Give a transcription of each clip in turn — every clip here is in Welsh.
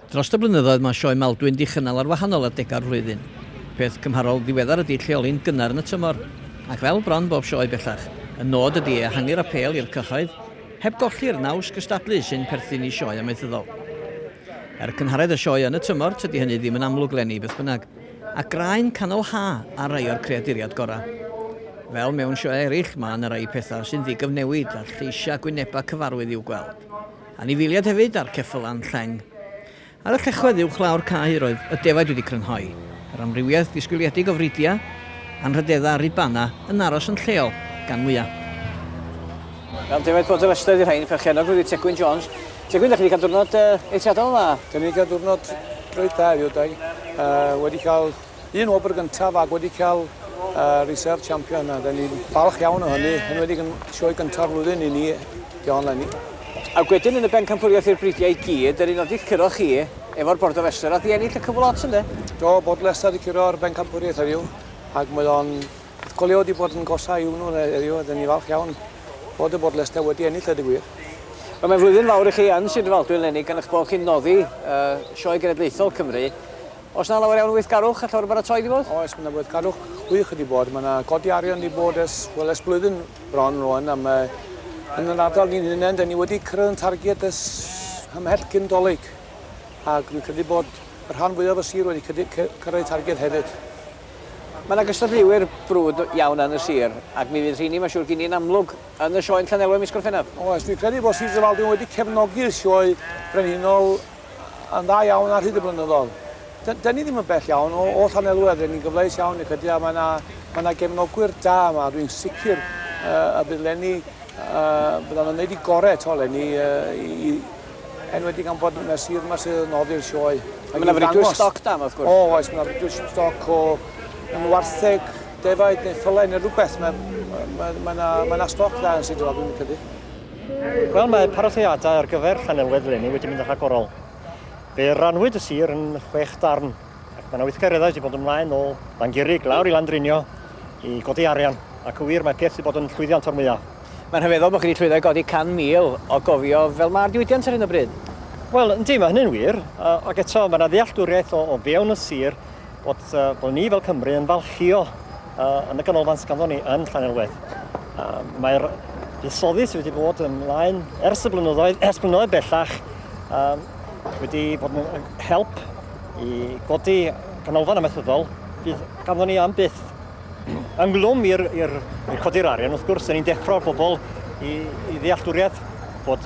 Dros y blynyddoedd mae Sioe Maldwyn di chynnal ar wahanol adegau'r flwyddyn. Peth cymharol ddiweddar ydy lleoli'n gynnar yn y tymor. Ac fel bron bob sioe bellach, y nod ydy ehangu'r apel i'r cyhoedd, heb golli'r naws gystadlu sy'n perthyn i sioe Amaethyddol. Cynharaedd y sioe yn y tymor, tydi hynny ddim yn amlwg lenni beth bynnag, a graen canol ha ar rai o'r creaduriad gorau. Fel mewn sioe eraill, mae yna rai pethau sy'n ddigyfnewid a lleisia gwyneba cyfarwydd i'w gweld. Anifiliad hefyd ar ceffylan lleng. Ar y llechwedd uwch lawr cae roedd y defaid wedi crynhoi. Yr amrywiaeth disgwyliedig o fridia, anrhydeddau Aribana yn aros yn lleol gan mwyaf. Fel defaid bod y lestydd i'r rhain, perchenog wedi Tegwyn Jones. Tegwyn, ydych chi wedi cael diwrnod eithriadol dda? Dyn ni wedi cael diwrnod rhaid da, yw dau. Wedi cael un obr gyntaf ac wedi cael reserve champion. Dyn ni'n falch iawn o hynny. Hynny wedi sioe gyntaf flwyddyn i ni, diolch lenni. A wedyn yn y ben campwriaeth i'r bridiau i gyd, yr un oedd i'ch curo chi efo'r bord o fester, a di ennill y cyflot ynddo? Do, bod Leicester wedi curo ar ben campwriaeth heddiw. Ac mae o'n colio wedi bod yn gosa i'w nhw heddiw. Dyn ni falch iawn bod y bod Leicester wedi ennill ydy gwir. Mae'n flwyddyn fawr i chi yn Sioe Trefaldwyn lenni gan eich bod chi'n noddi sioe genedlaethol Cymru. Oes yna lawer iawn o weithgarwch a llawer o baratoi wedi bod? Oes, mae yna weithgarwch gwych wedi bod. Mae yna godi arian wedi bod ers blwyddyn bron rwan. Yn yr ardal ni'n hynny, dyn ni wedi cyrraedd yn targed ymhell cyn Dolig. Ac dwi'n credu bod y rhan fwyaf o sir wedi cyrraedd targed hefyd. Mae yna gystadleuwyr brwd iawn yn y sir, ac mi fydd rhini, mae'n siŵr gen i'n amlwg yn y sioe'n Llanelwedd mis Gorffennaf. Oes, dwi'n credu bod Sioe Trefaldwyn wedi cefnogi'r sioe brenhinol yn dda iawn ar hyd y blynyddoedd. Dyn ni ddim yn bell iawn o Llanelwedd, dyn ni'n gyfleus iawn i credu, a mae yna gefnogwyr da yma. Dwi'n sicr y bydd lenni bydd yn gwneud i gorau eto lenni i enwedig am bod yna sir yma sydd yn noddi'r sioe. Mae yna fridwyr stoc da, wrth gwrs. O, oes, mae yna fridwyr stoc o wartheg, defaid neu ffylau neu rhywbeth. Mae yna stoc da yn Sioe Trefaldwyn, dwi'n credu. Wel, mae parathiadau ar gyfer Llanelwedd lenni wedi mynd yn rhagorol. Fe ranwyd y sir yn 6 darn, ac mae yna weithgareddau wedi bod ymlaen o Langurig lawr i Landrinio i godi arian, ac y wir mae peth wedi bod yn llwyddiant o'r mwyaf. Mae'n rhyfeddol bod chi wedi llwyddo godi 100,000 o gofio fel mae'r diwydiant ar hyn o bryd? Wel, yndi, mae hynny'n wir, ac eto mae yna ddealltwriaeth o fewn y sir bod ni fel Cymru yn falchio yn y ganolfan sganddo ni yn Llanelwedd. Mae'r buddsoddi sydd wedi bod ymlaen ers blynyddoedd bellach wedi bod yn help i godi ganolfan Amaethyddol. Bydd ganddo ni am byth ynglwm i'r codi'r arian. Wrth gwrs, ni'n deffro'r bobl i ddealltwriaeth bod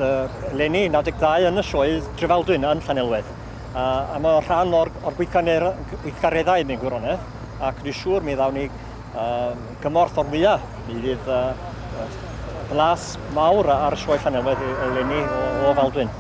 lenni 92 yn y sioe Trefaldwyn yn Llanelwedd. A mae'n rhan o'r gweithgareddau mewn gwirionedd, ac dwi'n siŵr mi ddawn ni gymorth o'r mwyaf. Mi fydd blas mawr ar y sioe Llanelwedd lenni o Faldwyn.